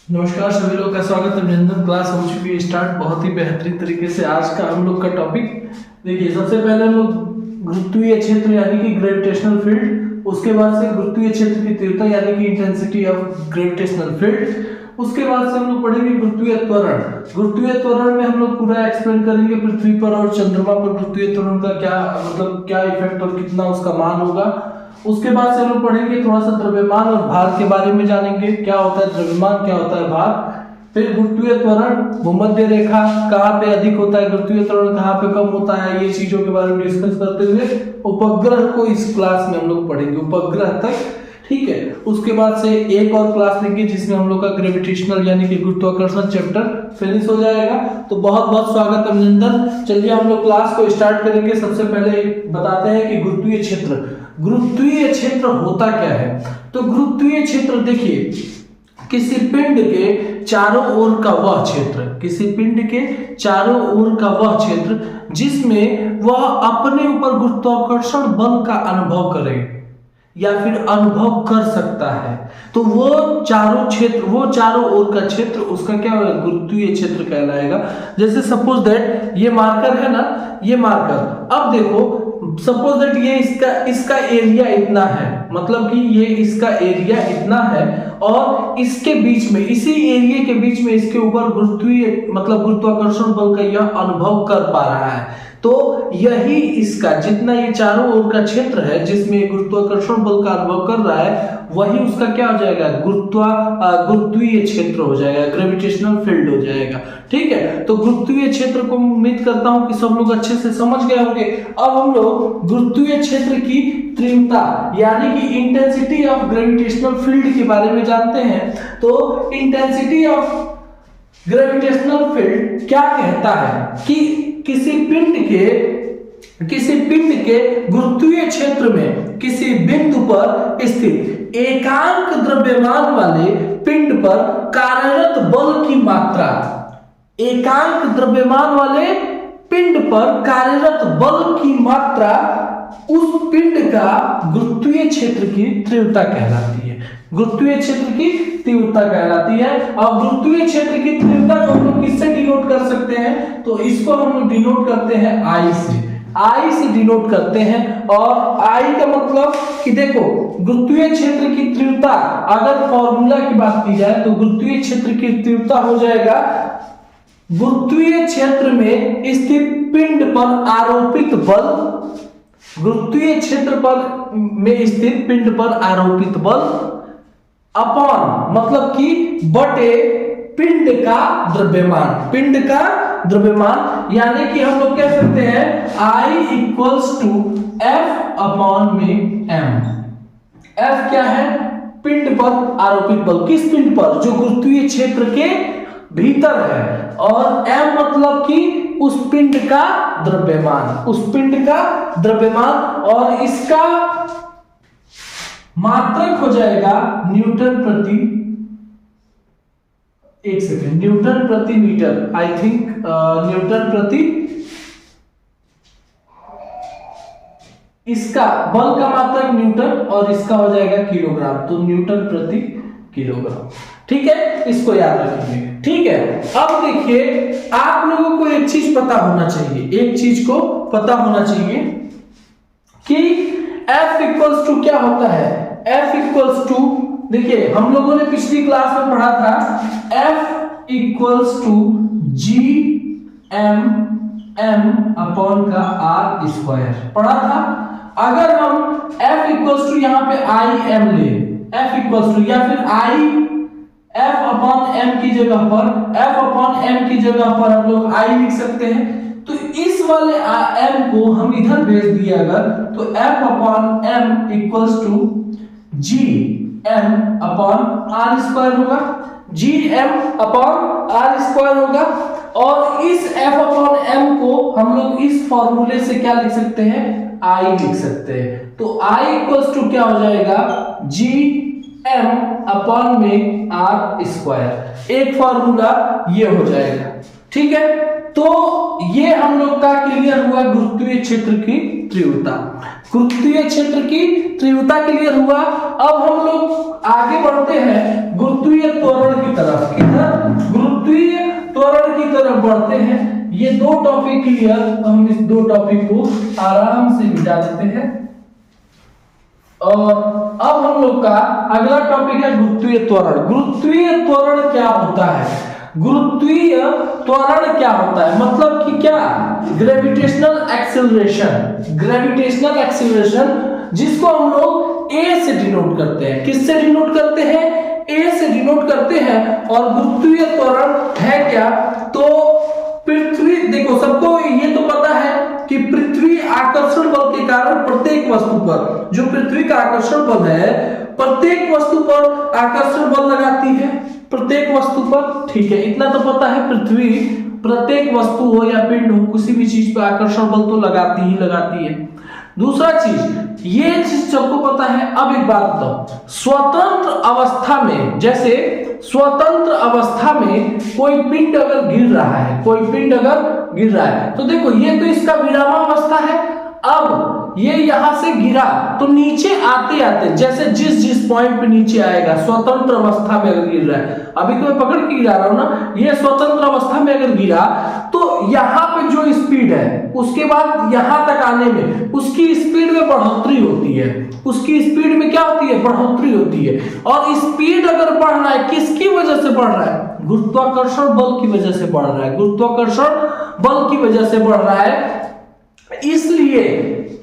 नमस्कार सभी लोग का स्वागत है। अभिनंदन। क्लास हो चुकी है स्टार्ट बहुत ही बेहतरीन तरीके से। आज का हम लोग का टॉपिक देखिए, सबसे पहले हम लोग गुरुत्वीय क्षेत्र यानी कि ग्रेविटेशनल फील्ड, उसके बाद से गुरुत्वीय क्षेत्र की तीव्रता यानी कि इंटेंसिटी ऑफ ग्रेविटेशनल फील्ड, उसके बाद से हम लोग पढ़ेंगे गुरुत्वीय त्वरण। गुरुत्वीय त्वरण में हम लोग पूरा एक्सप्लेन करेंगे पृथ्वी पर और चंद्रमा पर गुरुत्वीय त्वरण का क्या इफेक्ट और कितना उसका मान होगा। उसके बाद से हम लोग पढ़ेंगे थोड़ा सा द्रव्यमान और भार के बारे में जानेंगे, क्या होता है द्रव्यमान, क्या होता है भार। फिर गुरुत्वीय त्वरण, भूमध्य रेखा कहाँ पे अधिक होता है, गुरुत्वीय त्वरण कहाँ पे कम होता है, ये चीजों के बारे में डिस्कस करते हुए उपग्रह को इस क्लास में हम लोग पढ़ेंगे, उपग्रह तक। ठीक है, उसके बाद से एक और क्लास लेंगे जिसमें हम लोग का ग्रेविटेशनल यानी कि गुरुत्वाकर्षण चैप्टर फिनिश हो जाएगा। तो बहुत बहुत स्वागत, अभिनंदन। चलिए हम लोग क्लास को स्टार्ट करेंगे। सबसे पहले बताते हैं कि गुरुत्वीय क्षेत्र, गुरुत्वीय क्षेत्र होता क्या है। तो गुरुत्वीय क्षेत्र देखिए, किसी पिंड के चारों ओर का वह क्षेत्र, किसी पिंड के चारों ओर का वह क्षेत्र जिसमें वह अपने ऊपर गुरुत्वाकर्षण बल का अनुभव करे या फिर अनुभव कर सकता है, तो वो चारों क्षेत्र, वो चारों ओर का क्षेत्र उसका क्या होगा, गुरुत्वीय क्षेत्र कहलाएगा। जैसे सपोज दैट ये मार्कर है ना, ये मार्कर, अब देखो सपोज दैट ये इसका एरिया इतना है, मतलब कि ये इसका एरिया इतना है और इसके बीच में, इसी एरिया के बीच में इसके ऊपर गुरुत्वीय मतलब गुरुत्वाकर्षण बल का यह अनुभव कर पा रहा है। तो यही इसका जितना ये चारों ओर का क्षेत्र है जिसमें गुरुत्वाकर्षण बल का अनुभव कर रहा है, वही उसका क्या हो जाएगा, गुरुत्वीय क्षेत्र हो जाएगा, ग्रेविटेशनल फील्ड हो जाएगा। ठीक है, तो गुरुत्वीय क्षेत्र को उम्मीद करता हूं कि सब लोग अच्छे से समझ गए होंगे। अब हम लोग गुरुत्वीय क्षेत्र की तीव्रता यानी कि इंटेंसिटी ऑफ ग्रेविटेशनल फील्ड के बारे में जानते हैं। तो इंटेंसिटी ऑफ ग्रेविटेशनल फील्ड क्या कहता है कि किसी पिंड के गुरुत्वीय क्षेत्र में किसी बिंदु पर स्थित एकांक द्रव्यमान वाले पिंड पर कार्यरत बल की मात्रा, एकांक द्रव्यमान वाले पिंड पर कार्यरत बल की मात्रा उस पिंड का गुरुत्वीय क्षेत्र की तीव्रता कहलाती है। गुरुत्वीय क्षेत्र की तीव्रता कहलाती है। और गुरुत्वीय क्षेत्र की तीव्रता को हम लोग किससे डिनोट कर सकते हैं, तो इसको हम लोग डिनोट करते हैं आई से, आई से डिनोट करते हैं। और आई का मतलब कि देखो, गुरुत्वीय क्षेत्र की तीव्रता, अगर फॉर्मूला की बात की जाए तो गुरुत्वीय क्षेत्र की तीव्रता हो जाएगा गुरुत्वीय क्षेत्र में स्थित पिंड पर आरोपित बल, गुरुत्वीय क्षेत्र पर में स्थित पिंड पर आरोपित बल अपॉन मतलब कि बटे पिंड का द्रव्यमान, पिंड का द्रव्यमान, यानी कि हम लोग कह सकते हैं I equals to F upon में M। F क्या है, पिंड पर आरोपित बल, किस पिंड पर, जो गुरुत्वीय क्षेत्र के भीतर है, और M मतलब कि उस पिंड का द्रव्यमान, उस पिंड का द्रव्यमान, और इसका मात्रक हो जाएगा न्यूटन प्रति, एक सेकेंड, न्यूटन प्रति मीटर, आई थिंक न्यूटन प्रति, इसका बल का मात्रक न्यूटन और इसका हो जाएगा किलोग्राम, तो न्यूटन प्रति किलोग्राम। ठीक है, इसको याद रखिए। ठीक है, अब देखिए आप लोगों को एक चीज पता होना चाहिए, एक चीज को पता होना चाहिए कि F इक्वल्स टू क्या होता है। F इक्वल्स टू, देखिए हम लोगों ने पिछली क्लास में पढ़ा था F equals to G M upon का आर स्क्वायर पढ़ा था। अगर हम F इक्वल्स टू यहाँ पे आई एम ले, F इक्वल्स टू या फिर आई F अपॉन एम की जगह पर, F अपॉन एम की जगह पर हम लोग I लिख सकते हैं। तो इस वाले m को हम इधर भेज दिए अगर, तो F upon m equals to G M upon R square होगा, G M upon R square होगा। और इस F अपॉन m को हम लोग इस फॉर्मूले से क्या लिख सकते हैं, I लिख सकते हैं। तो I इक्वल्स टू क्या हो जाएगा, जी एम अपॉन में आर स्क्वायर, एक फॉर्मूला ये हो जाएगा। ठीक है, तो ये हम लोग का क्लियर हुआ गुरुत्वीय क्षेत्र की तीव्रता, गुरुत्वीय क्षेत्र की तीव्रता क्लियर हुआ। अब हम लोग आगे बढ़ते हैं गुरुत्वीय त्वरण की तरफ। बढ़ते हैं, ये दो टॉपिक क्लियर, हम इस दो टॉपिक को आराम से मिटा देते हैं। और अब हम लोग का अगला टॉपिक है गुरुत्वीय त्वरण। गुरुत्वीय त्वरण क्या होता है? गुरुत्वीय त्वरण क्या होता है मतलब कि क्या? Gravitational acceleration. ग्रेविटेशनल एक्सेलरेशन जिसको हम लोग ए से डिनोट करते हैं। किससे डिनोट करते हैं? ए से डिनोट करते हैं। और गुरुत्वीय त्वरण है क्या? तो पृथ्वी, देखो सबको ये तो पता है कि पृथ्वी आकर्षण बल के कारण प्रत्येक वस्तु पर, जो पृथ्वी का आकर्षण बल है, प्रत्येक वस्तु पर आकर्षण बल लगाती है, प्रत्येक वस्तु पर। ठीक है, इतना तो पता है, पृथ्वी प्रत्येक वस्तु हो या पिंड हो, किसी भी चीज पर आकर्षण बल तो लगाती ही लगाती है। दूसरा चीज, ये चीज सबको पता है। अब एक बात बताओ, स्वतंत्र अवस्था में, जैसे स्वतंत्र अवस्था में कोई पिंड अगर गिर रहा है, कोई पिंड अगर गिर रहा है, तो देखो ये तो इसका विरामावस्था है। अब ये यहां से गिरा तो नीचे आते आते, जैसे जिस जिस पॉइंट पे नीचे आएगा, स्वतंत्र अवस्था में अगर गिर रहा है, अभी तो मैं पकड़ के गिरा रहा हूं ना, ये स्वतंत्र अवस्था में अगर गिरा तो यहां पे जो स्पीड है, उसके बाद यहां तक आने में उसकी स्पीड में बढ़ोतरी होती है। उसकी स्पीड में क्या होती है? बढ़ोतरी होती है। और स्पीड अगर बढ़ रहा है, किसकी वजह से बढ़ रहा है? गुरुत्वाकर्षण बल की वजह से बढ़ रहा है। गुरुत्वाकर्षण बल की वजह से बढ़ रहा है। इसलिए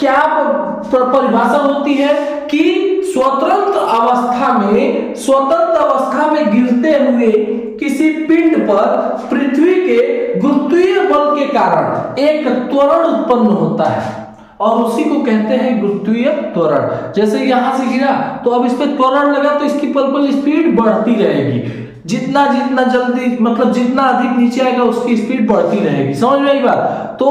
क्या परिभाषा होती है कि स्वतंत्र अवस्था में गिरते हुए किसी पिंड पर पृथ्वी के गुरुत्वीय बल के कारण एक त्वरण उत्पन्न होता है, और उसी को कहते हैं गुरुत्वीय त्वरण। जैसे यहां से गिरा तो अब इस पे त्वरण लगा तो इसकी पल पल स्पीड बढ़ती रहेगी। जितना जितना जल्दी, मतलब जितना अधिक नीचे आएगा उसकी स्पीड बढ़ती रहेगी। समझ में आई बात? तो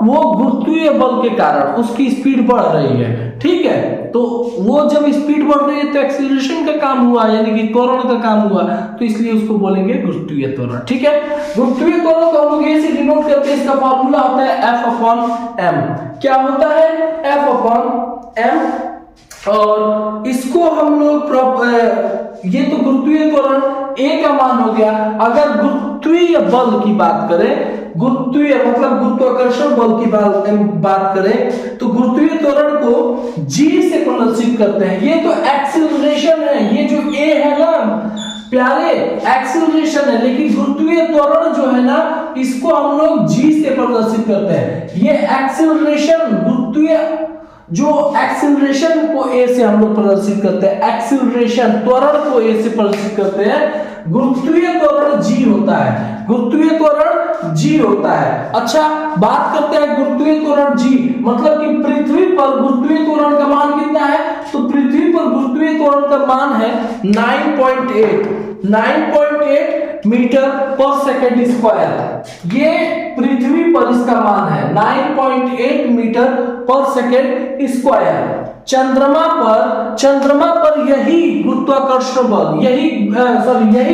वो गुरुत्वीय बल के कारण उसकी स्पीड बढ़ रही है। ठीक है, तो वो जब स्पीड बढ़ रही है तो एक्सीलरेशन का काम हुआ, यानी कि त्वरण का काम हुआ, तो इसलिए उसको बोलेंगे गुरुत्वीय त्वरण। ठीक है, गुरुत्वीय त्वरण को हम लोग ऐसे डिनोट करते हैं, इसका फॉर्मूला होता है F/m। क्या होता है? F/m। और इसको हम लोग ये तो गुरुत्वीय त्वरण ए का मान हो गया। अगर गुरुत्वीय बल की बात करें, गुरुत्वीय मतलब गुरुत्वाकर्षण बल की बात करें, तो गुरुत्वीय त्वरण को जी से प्रदर्शित करते हैं। ये तो एक्सीलरेशन है, ये जो ए है ना प्यारे, एक्सीलरेशन है, लेकिन गुरुत्वीय त्वरण जो है ना, इसको हम लोग जी से प्रदर्शित करते हैं। ये एक्सीलरेशन, गुरुत्वीय जो एक्सीलरेशन को ए से हम लोग प्रदर्शित करते हैं, एक्सीलरेशन त्वरण को ए से प्रदर्शित करते हैं। गुरुत्वीय त्वरण जी होता है, गुरुत्वीय त्वरण जी होता है। अच्छा, बात करते हैं गुरुत्वीय त्वरण जी, मतलब कि पृथ्वी पर गुरुत्वीय त्वरण का मान कितना है? तो पृथ्वी पर गुरुत्वीय त्वरण का मान है 9.8 मीटर पर सेकंड स्क्वायर। ये पृथ्वी पर इसका मान है 9.8 मीटर पर सेकंड स्क्वायर। चंद्रमा पर यही गुरुत्वाकर्षण बल, यही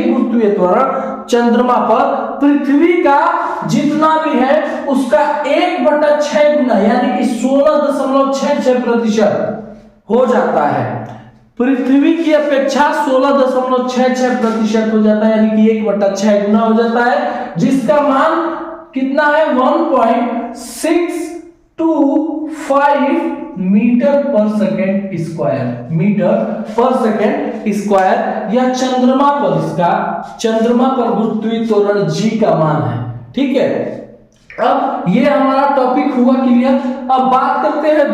गुरुत्वीय त्वरण चंद्रमा पर पृथ्वी का जितना भी है उसका 1/6 गुना, यानी कि 16.66% हो जाता है। पृथ्वी की अपेक्षा 16.66% हो जाता है, यानी कि 1/6 गुना हो जाता है, जिसका मान कितना है? 1.625 मीटर पर सेकंड स्क्वायर। मीटर पर सेकंड स्क्वायर यह चंद्रमा पर गुरुत्वीय त्वरण जी का मान है। ठीक है, अब ये हमारा टॉपिक हुआ क्लियर। अब बात करते हैं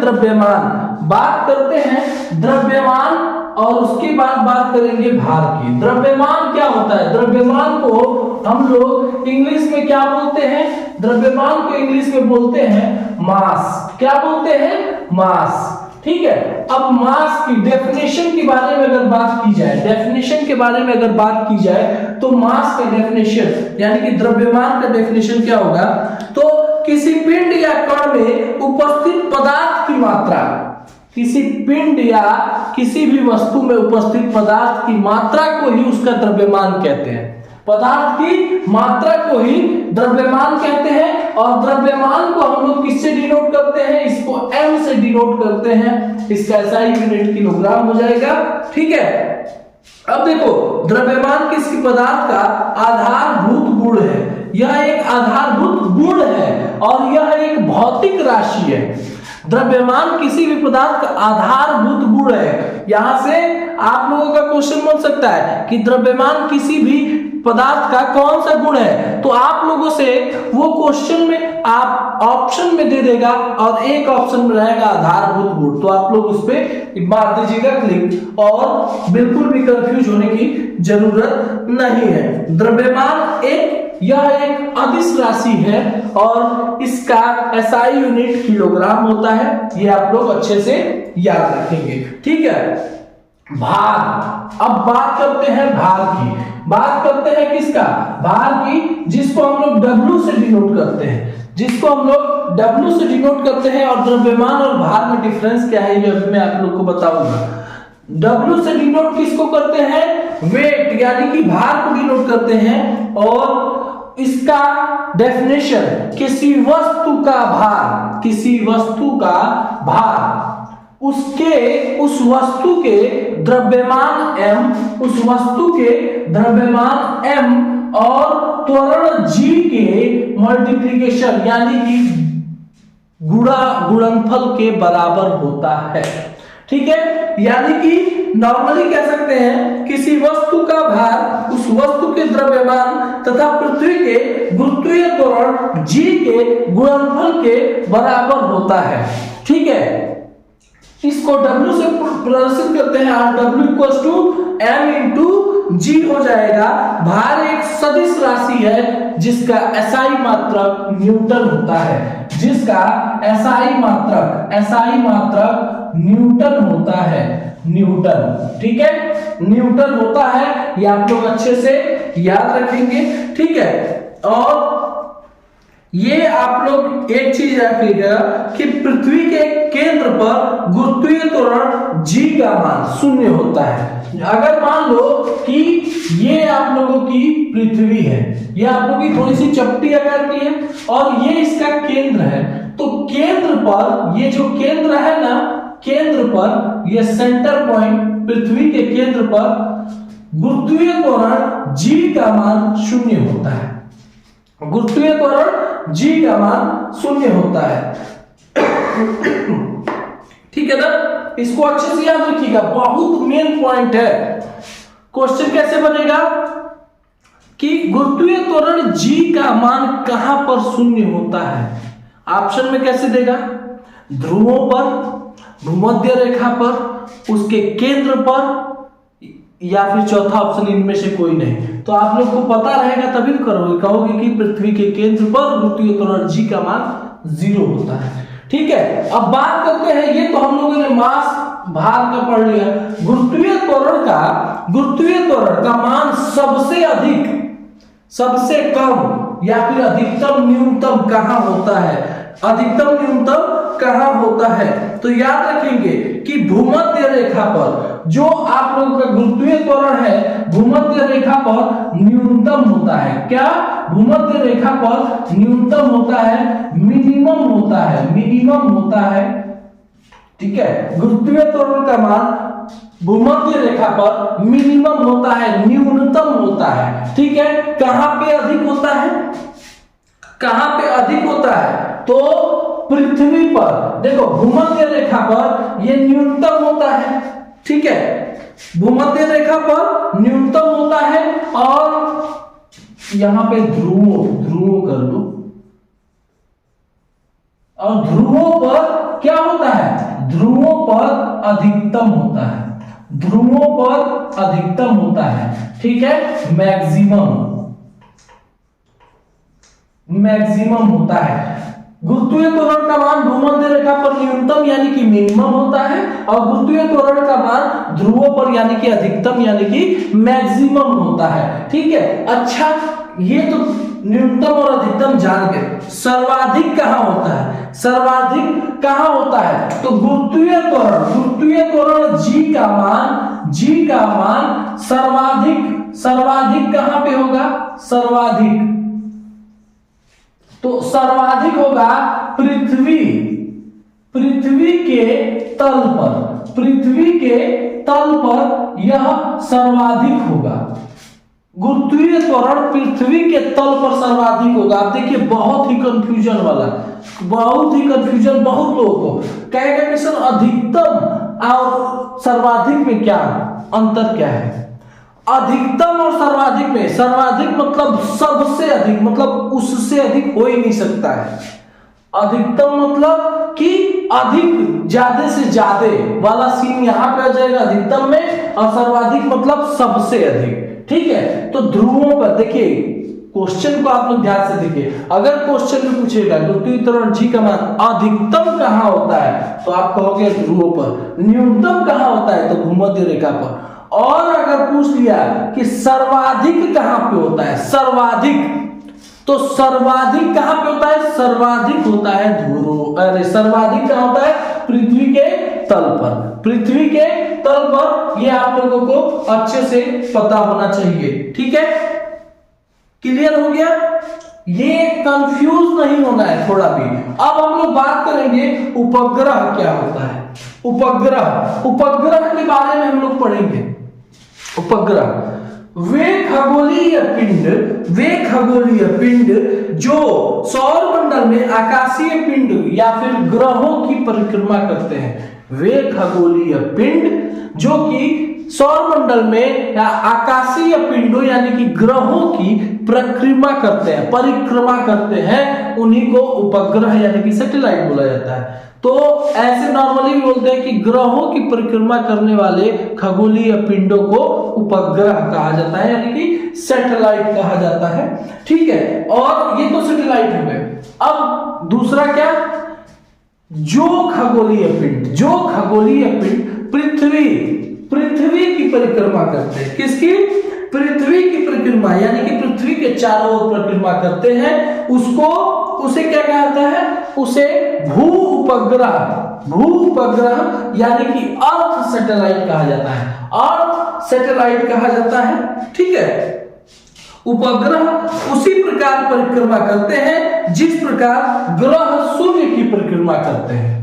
द्रव्यमान, और उसके बाद बात करेंगे भार की। द्रव्यमान क्या होता है? द्रव्यमान को हम लोग इंग्लिश में क्या बोलते हैं? द्रव्यमान को इंग्लिश में बोलते हैं मास। क्या बोलते हैं? मास। ठीक है, अब मास की डेफिनेशन के बारे में अगर बात की जाए, तो मास का डेफिनेशन यानी कि द्रव्यमान का डेफिनेशन क्या होगा? तो किसी पिंड या कण में उपस्थित पदार्थ की मात्रा, किसी पिंड या किसी भी वस्तु में उपस्थित पदार्थ की मात्रा को ही उसका द्रव्यमान कहते हैं। पदार्थ की मात्रा को ही द्रव्यमान कहते हैं। और द्रव्यमान को हम लोग किससे डिनोट करते हैं? इसको m से डिनोट करते हैं। इसका SI यूनिट किलोग्राम हो जाएगा। ठीक है, अब देखो द्रव्यमान किसी पदार्थ का आधारभूत गुण है। यह एक आधारभूत गुण है और यह एक भौतिक राशि है। द्रव्यमान किसी भी पदार्थ का आधारभूत गुण है। यहां से आप लोगों का क्वेश्चन बन सकता है कि द्रव्यमान किसी भी पदार्थ का कौन सा गुण है, तो आप लोगों से वो क्वेश्चन में आप ऑप्शन में दे देगा और एक ऑप्शन में रहेगा आधारभूत गुण, तो आप लोग उस पर मार दीजिएगा क्लिक और बिल्कुल भी कंफ्यूज होने की जरूरत नहीं है। द्रव्यमान यह एक अदिश राशि है और इसका SI यूनिट किलोग्राम होता है, ये आप लोग अच्छे से याद रखेंगे। ठीक है, भार। अब बात करते हैं भार की। बात करते हैं किसका? भार की, जिसको हम लोग W से डिनोट करते हैं, जिसको हम लोग W से डिनोट करते हैं। और द्रव्यमान और भार में डिफरेंस क्या है ये अभी मैं आप लोग को बताऊंगा। W से डिनोट किसको करते हैं? वेट यानी कि भार को डिनोट करते हैं। और इसका डेफिनेशन, किसी वस्तु का भार, किसी वस्तु का भार उस वस्तु के द्रव्यमान m, उस वस्तु के द्रव्यमान m और त्वरण g के मल्टीप्लिकेशन यानी कि गुणनफल के बराबर होता है। ठीक है, यानी कि नॉर्मली कह सकते हैं किसी वस्तु का भार उस वस्तु के द्रव्यमान तथा पृथ्वी के गुरुत्वीय त्वरण g के गुणनफल के बराबर होता है। ठीक है, इसको W से प्रदर्शित करते हैं और W equals to M into G हो जाएगा। भार एक सदिश राशि है जिसका SI मात्रक न्यूटन होता है, जिसका SI मात्रक न्यूटन होता है, न्यूटन। ठीक है, न्यूटन होता है, ये आप लोग अच्छे से याद रखेंगे। ठीक है, और ये आप लोग एक चीज रखिएगा कि पृथ्वी के केंद्र पर गुरुत्वीय त्वरण G का मान 0 होता है। अगर मान लो कि ये आप लोगों की पृथ्वी है, ये आप लोगों की थोड़ी सी चपटी आकार की है और ये इसका केंद्र है, तो केंद्र पर ये जो केंद्र है ना, केंद्र पर ये सेंटर पॉइंट पृथ्वी के केंद्र पर गुरुत्वीय त्वरण G का मान 0 होता है। गुरुत्वीय त्वरण G का मान 0 होता है। ठीक है ना, इसको अच्छे से याद रखिएगा, बहुत मेन पॉइंट है। क्वेश्चन कैसे बनेगा कि गुरुत्वीय त्वरण G का मान कहां पर 0 होता है? ऑप्शन में कैसे देगा? ध्रुवों पर, भूमध्य रेखा पर, उसके केंद्र पर, या फिर चौथा ऑप्शन इनमें से कोई नहीं। तो आप लोग को पता रहेगा तभी तो कहोगे कि पृथ्वी के केंद्र पर गुरुत्वीय त्वरण G का मान 0 होता है। ठीक है, अब बात करते हैं, ये तो हम लोगों ने मास भार का पढ़ लिया। गुरुत्वीय त्वरण का मान सबसे अधिक, सबसे कम या फिर अधिकतम न्यूनतम कहां होता है? अधिकतम न्यूनतम कहां होता है? तो याद रखेंगे कि भूमध्य रेखा पर जो आप लोगों का गुरुत्वीय त्वरण है, भूमध्य रेखा पर न्यूनतम होता है। क्या? भूमध्य रेखा पर न्यूनतम होता है, मिनिमम होता है, मिनिमम होता है। ठीक है, गुरुत्वीय त्वरण का मान भूमध्य रेखा पर मिनिमम होता है, न्यूनतम होता है। ठीक है, कहां पे अधिक होता है? कहां पे अधिक होता है? तो पृथ्वी पर। देखो, भूमध्य रेखा पर यह न्यूनतम होता है। ठीक है, भूमध्य रेखा पर न्यूनतम होता है और यहां पे ध्रुवों कर लो, और ध्रुवों पर क्या होता है? ध्रुवों पर अधिकतम होता है, ध्रुवों पर अधिकतम होता है। ठीक है, मैक्सिमम होता है। गुरुत्वीय त्वरण का मान भूमध्य रेखा पर न्यूनतम यानी कि मिनिमम होता है और गुरुत्वीय त्वरण का मान ध्रुवों पर यानी कि अधिकतम यानी कि मैक्सिमम होता है। ठीक है, अच्छा, ये तो न्यूनतम और अधिकतम जान के, सर्वाधिक कहां होता है? सर्वाधिक कहां होता है? तो गुरुत्वीय त्वरण G का मान सर्वाधिक कहां पे होगा? सर्वाधिक, तो सर्वाधिक होगा पृथ्वी के तल पर, पृथ्वी के तल पर यह सर्वाधिक होगा। गुरुत्वीय त्वरण पृथ्वी के तल पर सर्वाधिक होगा। आप देखिए बहुत ही कंफ्यूजन वाला, बहुत ही कंफ्यूजन बहुत लोगों को कहेगा कि सर अधिकतम और सर्वाधिक में क्या अंतर क्या है। अधिकतम और सर्वाधिक में, सर्वाधिक मतलब सबसे अधिक, मतलब उससे अधिक हो ही नहीं सकता है। अधिकतम मतलब कि अधिक ज्यादा से ज्यादा वाला सीन यहां पे आ जाएगा अधिकतम में, और सर्वाधिक मतलब सबसे अधिक। ठीक है, तो ध्रुवों पर देखिए क्वेश्चन को आप लोग ध्यान से देखिए। अगर क्वेश्चन में पूछेगा गुरुत्वीय त्वरण जी का मान अधिकतम कहां होता है तो आप कहोगे ध्रुवों पर, न्यूनतम कहां होता है तो भूमध्य रेखा पर। और अगर पूछ लिया कि सर्वाधिक कहां पे होता है, सर्वाधिक, तो सर्वाधिक कहां पे होता है, सर्वाधिक होता है ध्रुव, अरे सर्वाधिक कहां होता है, पृथ्वी के तल पर, पृथ्वी के तल पर। ये आप लोगों को अच्छे से पता होना चाहिए। ठीक है, क्लियर हो गया, ये कंफ्यूज नहीं होना है थोड़ा भी। अब हम लोग बात करेंगे उपग्रह क्या होता है। उपग्रह, उपग्रह के बारे में हम लोग पढ़ेंगे। उपग्रह वे खगोलीय पिंड जो सौर मंडल में आकाशीय पिंड या फिर ग्रहों की परिक्रमा करते हैं। वे खगोलीय पिंड जो कि सौर मंडल में या आकाशीय पिंडों यानी कि ग्रहों की परिक्रमा करते हैं, उन्हीं को उपग्रह यानी कि सैटेलाइट बोला जाता है। तो ऐसे नॉर्मली भी बोलते हैं कि ग्रहों की परिक्रमा करने वाले खगोलीय पिंडों को उपग्रह कहा जाता है यानी कि सैटेलाइट कहा जाता है। ठीक है, और ये तो सैटेलाइट हो गए। अब दूसरा क्या, जो खगोलीय पिंड पृथ्वी की परिक्रमा करते हैं। किसकी, पृथ्वी की परिक्रमा यानी कि पृथ्वी के चारों ओर परिक्रमा करते हैं, उसे क्या कहा जाता है, उसे भू उपग्रह यानी कि अर्थ सैटेलाइट कहा जाता है, अर्थ सैटेलाइट कहा जाता है। ठीक है, उपग्रह उसी प्रकार परिक्रमा करते हैं जिस प्रकार ग्रह सूर्य की परिक्रमा करते हैं।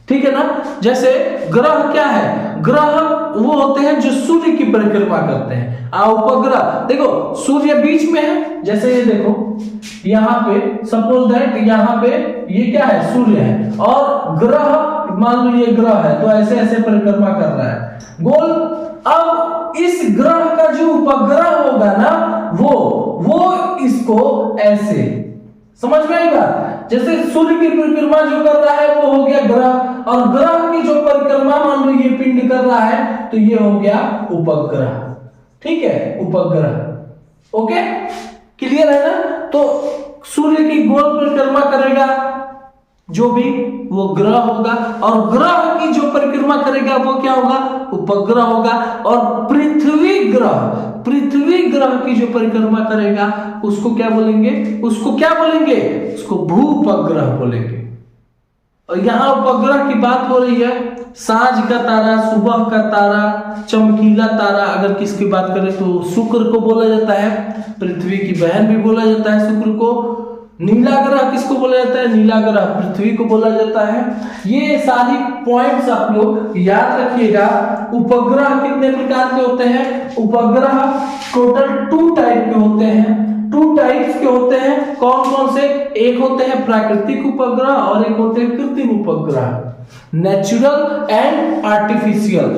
ठीक है ना, जैसे ग्रह क्या है, ग्रह वो होते हैं जो सूर्य की परिक्रमा करते हैं। उपग्रह देखो सूर्य बीच में है, जैसे ये देखो यहाँ पे सपोज दैट यहाँ पे ये क्या है, सूर्य है, और ग्रह मान लो ये ग्रह है तो ऐसे ऐसे परिक्रमा कर रहा है गोल। अब इस ग्रह का जो उपग्रह होगा ना वो इसको ऐसे, समझ में आई बात, जैसे सूर्य की परिक्रमा जो कर रहा है वो हो गया ग्रह, और ग्रह की जो परिक्रमा मान लो ये पिंड कर रहा है तो ये हो गया उपग्रह। ठीक है, उपग्रह। ओके, क्लियर है ना। तो सूर्य की गोल परिक्रमा करेगा जो भी वो ग्रह होगा, और ग्रह की जो परिक्रमा करेगा वो क्या होगा, उपग्रह होगा। और पृथ्वी ग्रह की जो परिक्रमा करेगा उसको क्या बोलेंगे, उसको भूपग्रह बोलेंगे। और यहाँ उपग्रह की बात हो रही है, सांझ का तारा, सुबह का तारा, चमकीला तारा। अगर किसकी बात करें तो शुक्र को बोला जाता है, पृथ्वी की बहन भी बोला जाता है शुक्र को। नीला ग्रह किसको बोला जाता है, नीला ग्रह पृथ्वी को बोला जाता है। ये सारी पॉइंट्स आप लोग याद रखिएगा। उपग्रह कितने प्रकार के होते हैं, उपग्रह टोटल 2 टाइप के होते हैं। 2 टाइप्स के होते हैं, कौन कौन से, एक होते हैं प्राकृतिक उपग्रह और एक होते हैं कृत्रिम उपग्रह, natural and artificial.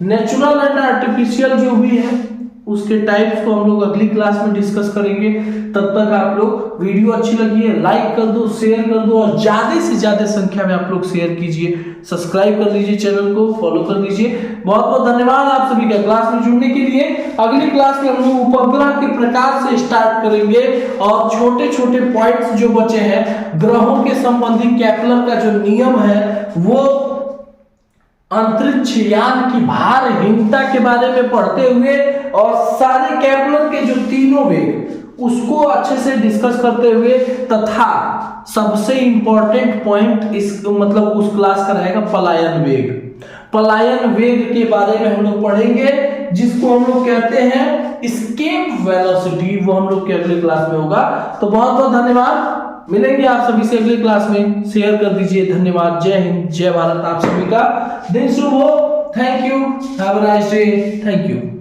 Natural and artificial जो भी है उसके टाइप्स को हम लोग अगली क्लास में डिस्कस करेंगे। तब तक आप लोग वीडियो अच्छी लगी है लाइक कर दो, शेयर कर दो, और ज्यादा से ज्यादा संख्या में आप लोग शेयर कीजिए, सब्सक्राइब कर लीजिए, चैनल को फॉलो कर लीजिए। बहुत बहुत धन्यवाद आप सभी का क्लास में जुड़ने के लिए। अगली क्लास में हम लोग उपग्रह के प्रकार से स्टार्ट करेंगे, और छोटे छोटे पॉइंट्स जो बचे हैं ग्रहों के संबंधी केपलर का जो नियम है, वो अंतरिक्ष यान की भारहीनता के बारे में पढ़ते हुए, और सारे केपलर के जो तीनों वेग उसको अच्छे से डिस्कस करते हुए, तथा सबसे इंपॉर्टेंट पॉइंट इस मतलब उस क्लास का रहेगा पलायन वेग। पलायन वेग के बारे में हम लोग पढ़ेंगे, जिसको हम लोग कहते हैं एस्केप वेलोसिटी। वो हम लोग के अगले क्लास में होगा। तो बहुत बहुत धन्यवाद, मिलेंगे आप सभी से अगली क्लास में। शेयर कर दीजिए। धन्यवाद। जय हिंद, जय भारत। आप सभी का दिन शुभ हो। Thank you, have a nice day. Thank you.